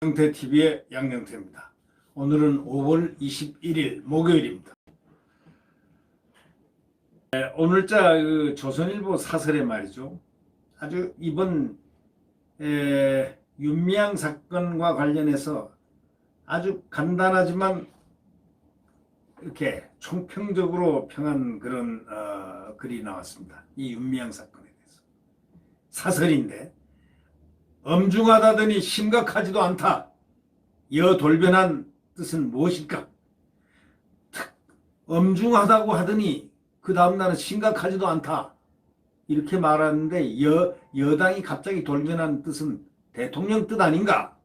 양영태TV의 양영태입니다. 오늘은 5월 21일 목요일입니다. 오늘자 조선일보 사설에 말이죠. 아주 이번 윤미향 사건과 관련해서 아주 간단하지만 이렇게 총평적으로 평한 그런 글이 나왔습니다. 이 윤미향 사건에 대해서. 사설인데 엄중하다더니 심각하지도 않다. 여돌변한 뜻은 무엇일까? 엄중하다고 하더니 그 다음날은 심각하지도 않다. 이렇게 말하는데 여당이 갑자기 돌변한 뜻은 대통령 뜻 아닌가?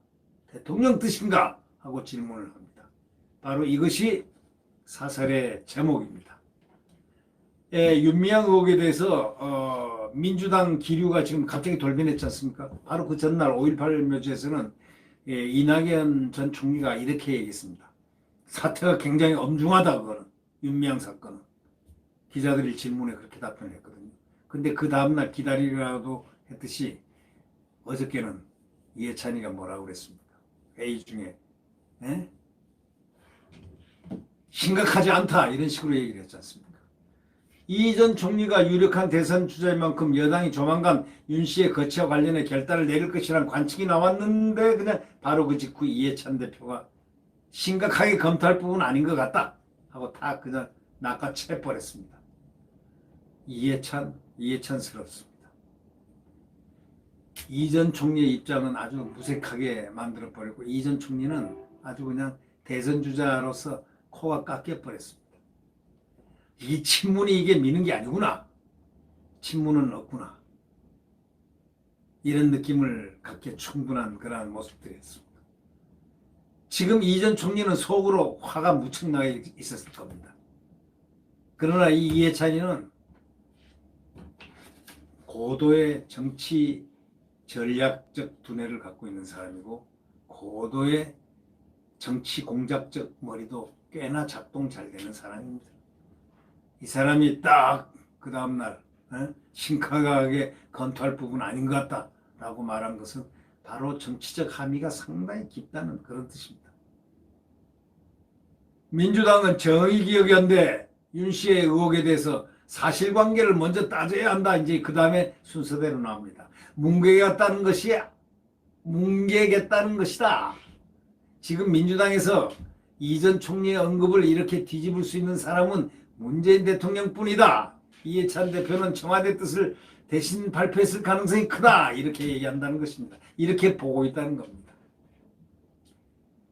대통령 뜻인가? 하고 질문을 합니다. 바로 이것이 사설의 제목입니다. 윤미향 의혹에 대해서 민주당 기류가 지금 갑자기 돌변했지 않습니까? 바로 그 전날 5.18 묘지에서는 이낙연 전 총리가 이렇게 얘기했습니다. 사태가 굉장히 엄중하다. 그거는 윤미향 사건은. 기자들이 질문에 그렇게 답변했거든요. 근데 그 다음날 기다리라도 했듯이 어저께는 이해찬이가 뭐라고 그랬습니까? 회의 중에 심각하지 않다 이런 식으로 얘기를 했지 않습니까? 이 전 총리가 유력한 대선 주자인 만큼 여당이 조만간 윤 씨의 거취와 관련해 결단을 내릴 것이라는 관측이 나왔는데 그냥 바로 그 직후 이해찬 대표가 심각하게 검토할 부분은 아닌 것 같다 하고 다 그냥 낚아채버렸습니다. 이해찬스럽습니다. 이 전 총리의 입장은 아주 무색하게 만들어버렸고 이 전 총리는 아주 그냥 대선 주자로서 코가 깎여버렸습니다. 이 친문이 이게 미는 게 아니구나. 친문은 없구나. 이런 느낌을 갖기에 충분한 그러한 모습들이었습니다. 지금 이 전 총리는 속으로 화가 무척 나 있었을 겁니다. 그러나 이 이해찬이는 고도의 정치 전략적 두뇌를 갖고 있는 사람이고 고도의 정치 공작적 머리도 꽤나 작동 잘 되는 사람입니다. 이 사람이 딱 그 다음날 심각하게 검토할 부분 아닌 것 같다라고 말한 것은 바로 정치적 함의가 상당히 깊다는 그런 뜻입니다. 민주당은 정의기억연대 윤 씨의 의혹에 대해서 사실관계를 먼저 따져야 한다. 이제 그 다음에 순서대로 나옵니다. 뭉개겠다는 것이다. 지금 민주당에서 이 전 총리의 언급을 이렇게 뒤집을 수 있는 사람은 문재인 대통령뿐이다. 이해찬 대표는 청와대 뜻을 대신 발표했을 가능성이 크다. 이렇게 얘기한다는 것입니다. 이렇게 보고 있다는 겁니다.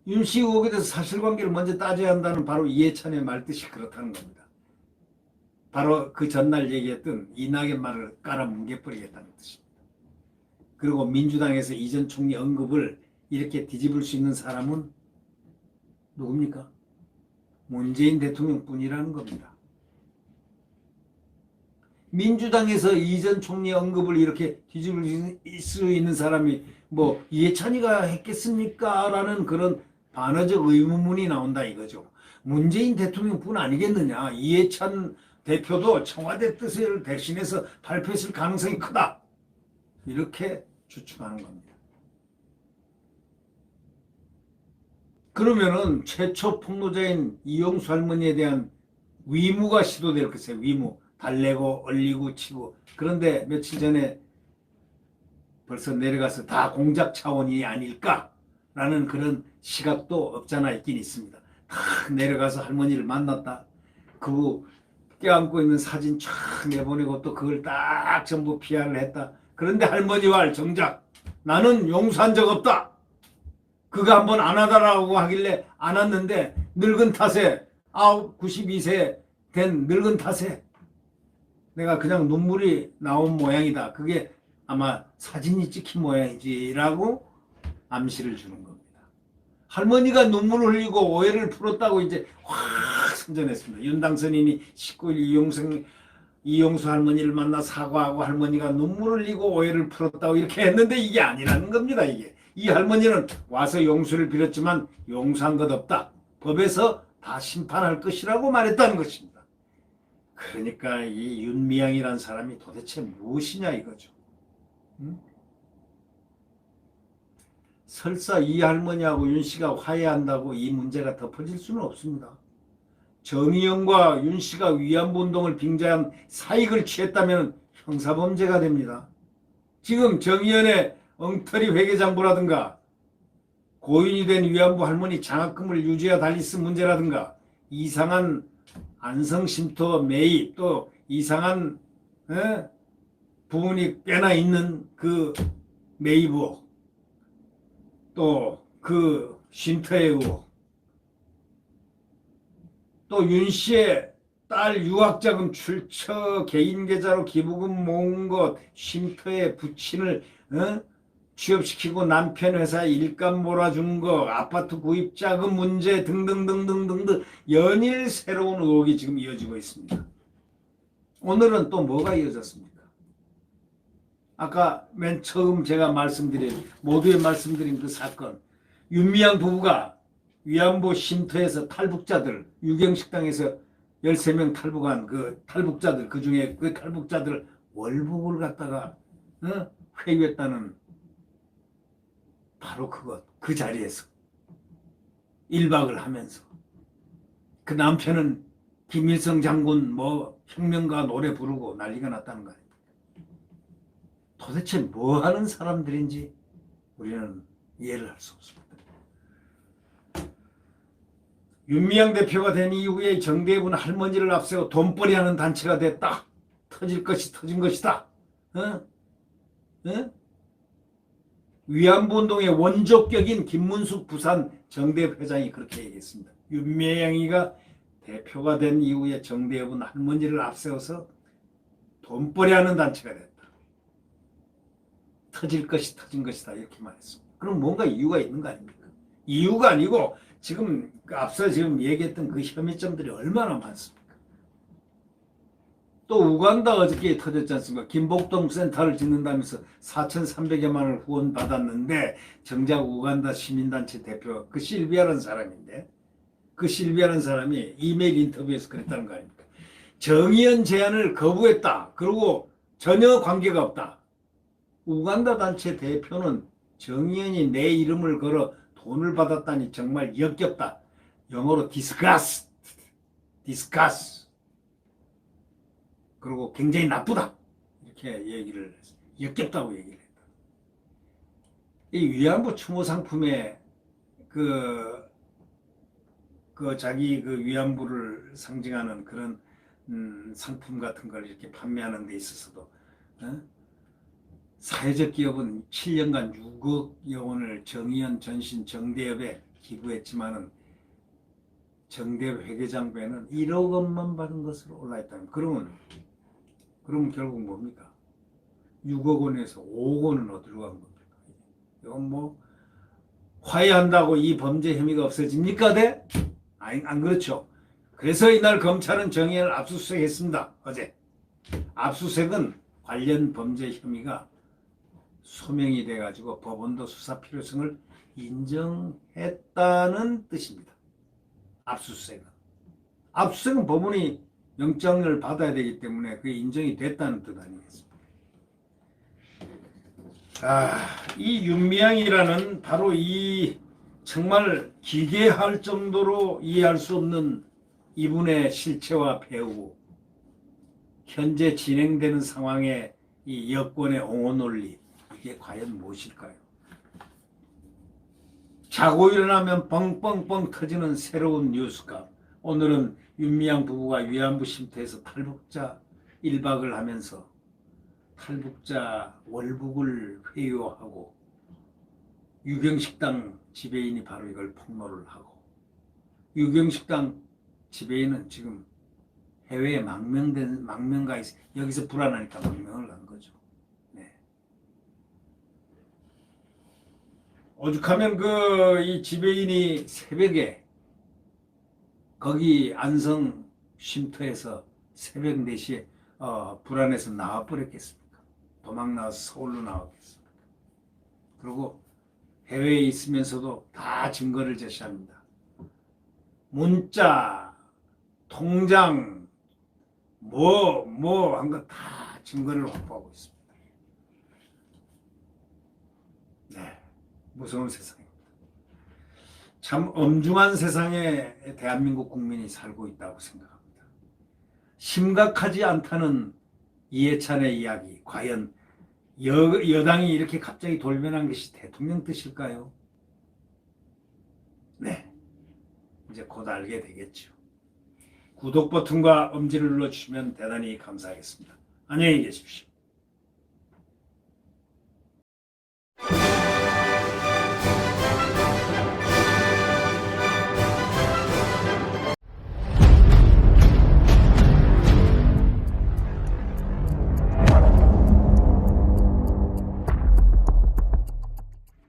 윤 씨 의혹에 대해서 사실관계를 먼저 따져야 한다는 바로 이해찬의 말뜻이 그렇다는 겁니다. 바로 그 전날 얘기했던 이낙연 말을 깔아뭉개버리겠다는 뜻입니다. 그리고 민주당에서 이 전 총리 언급을 이렇게 뒤집을 수 있는 사람은 누굽니까? 문재인 대통령뿐이라는 겁니다. 민주당에서 이 전 총리 언급을 이렇게 뒤집을 수 있는 사람이 뭐 이해찬이가 했겠습니까? 라는 그런 반어적 의문문이 나온다 이거죠. 문재인 대통령뿐 아니겠느냐. 이해찬 대표도 청와대 뜻을 대신해서 발표했을 가능성이 크다. 이렇게 추측하는 겁니다. 그러면은 최초 폭로자인 이용수 할머니에 대한 위무가 시도될 것이에요. 위무. 달래고 얼리고 치고. 그런데 며칠 전에 벌써 내려가서 다 공작 차원이 아닐까라는 그런 시각도 없잖아 있긴 있습니다. 다 내려가서 할머니를 만났다. 그 껴안고 있는 사진 쫙 내보내고 또 그걸 딱 전부 PR을 했다. 그런데 할머니와 정작 나는 용서한 적 없다. 그가 한번 안 하다라고 하길래 안 왔는데 늙은 탓에 92세 된 늙은 탓에 내가 그냥 눈물이 나온 모양이다. 그게 아마 사진이 찍힌 모양이지라고 암시를 주는 겁니다. 할머니가 눈물을 흘리고 오해를 풀었다고 이제 확 선전했습니다. 윤당선인이 19일 이용수 할머니를 만나 사과하고 할머니가 눈물을 흘리고 오해를 풀었다고 이렇게 했는데 이게 아니라는 겁니다. 이게. 이 할머니는 와서 용서를 빌었지만 용서한 것 없다. 법에서 다 심판할 것이라고 말했다는 것입니다. 그러니까 이 윤미향이라는 사람이 도대체 무엇이냐 이거죠. 설사 이 할머니하고 윤 씨가 화해한다고 이 문제가 덮어질 수는 없습니다. 정의연과 윤 씨가 위안부 운동을 빙자한 사익을 취했다면 형사범죄가 됩니다. 지금 정의연의 엉터리 회계장부라든가 고인이 된 위안부 할머니 장학금을 유죄와 달리 쓴 문제라든가 이상한 안성쉼터 매입 또 이상한 부분이 꽤나 있는 그 매입 의혹 또 그 쉼터의 의혹 또 윤 씨의 딸 유학자금 출처 개인 계좌로 기부금 모은 것 쉼터에 부친을 취업시키고 남편 회사에 일감 몰아준 거 아파트 구입 자금 문제 등등등등등등 연일 새로운 의혹이 지금 이어지고 있습니다. 오늘은 또 뭐가 이어졌습니까? 아까 맨 처음 제가 모두에 말씀드린 그 사건 윤미향 부부가 위안부 쉼터에서 탈북자들 유경식당에서 13명 탈북한 그 탈북자들 그중에 그 탈북자들 월북을 갖다가 회유했다는 바로 그것 그 자리에서 1박을 하면서 그 남편은 김일성 장군 혁명가 노래 부르고 난리가 났다는 거 아닙니까? 도대체 뭐 하는 사람들인지 우리는 이해를 할 수 없습니다. 윤미향 대표가 된 이후에 정대분 할머니를 앞세워 돈벌이하는 단체가 됐다. 터질 것이 터진 것이다. 위안부 운동의 원조격인 김문숙 부산 정대 회장이 그렇게 얘기했습니다. 윤미향이가 대표가 된 이후에 정대분 할머니를 앞세워서 돈벌이하는 단체가 됐다. 터질 것이 터진 것이다 이렇게 말했습니다. 그럼 뭔가 이유가 있는 거 아닙니까? 이유가 아니고 지금 앞서 얘기했던 그 혐의점들이 얼마나 많습니까? 또 우간다 어저께 터졌지 않습니까? 김복동 센터를 짓는다면서 4,300여만 원을 후원 받았는데 정작 우간다 시민단체 대표 그 실비아라는 사람인데 그 실비아라는 사람이 이메일 인터뷰에서 그랬다는 거 아닙니까? 정의연 제안을 거부했다. 그리고 전혀 관계가 없다. 우간다 단체 대표는 정의연이 내 이름을 걸어 돈을 받았다니 정말 역겹다. 영어로 disgust. 그리고 굉장히 나쁘다. 이렇게 얘기를 했어요. 역겹다고 얘기를 했다. 이 위안부 추모 상품에 자기 그 위안부를 상징하는 그런 상품 같은 걸 이렇게 판매하는 데 있어서도 사회적 기업은 7년간 6억여 원을 정의연 전신 정대협에 기부했지만은 정대협 회계장부에는 1억 원만 받은 것으로 올라있다는 그러면 결국 뭡니까? 6억 원에서 5억 원은 어디로 간 겁니까? 이건 화해한다고 이 범죄 혐의가 없어집니까? 네? 아니, 안 그렇죠. 그래서 이날 검찰은 정의연을 압수수색했습니다. 어제. 압수수색은 관련 범죄 혐의가 소명이 돼가지고 법원도 수사 필요성을 인정했다는 뜻입니다. 압수수색은 법원이 영장을 받아야 되기 때문에 그게 인정이 됐다는 뜻 아니겠습니까? 이 윤미향이라는 바로 이 정말 기괴할 정도로 이해할 수 없는 이분의 실체와 배우 현재 진행되는 상황의 이 여권의 옹호 논리 이게 과연 무엇일까요? 자고 일어나면 뻥뻥뻥 터지는 새로운 뉴스감. 오늘은 윤미향 부부가 위안부 쉼터에서 탈북자 1박을 하면서 탈북자 월북을 회유하고 유경식당 지배인이 바로 이걸 폭로를 하고 유경식당 지배인은 지금 해외에 망명가 있어 여기서 불안하니까 망명을 간 거죠. 오죽하면 이 지배인이 새벽에 거기 안성 쉼터에서 새벽 4시에 불안해서 나와버렸겠습니까? 도망 나와서 서울로 나왔겠습니까? 그리고 해외에 있으면서도 다 증거를 제시합니다. 문자, 통장, 한 거 다 증거를 확보하고 있습니다. 네. 무서운 세상입니다. 참 엄중한 세상에 대한민국 국민이 살고 있다고 생각합니다. 심각하지 않다는 이해찬의 이야기, 과연 여당이 이렇게 갑자기 돌변한 것이 대통령 뜻일까요? 네, 이제 곧 알게 되겠죠. 구독 버튼과 엄지를 눌러주시면 대단히 감사하겠습니다. 안녕히 계십시오.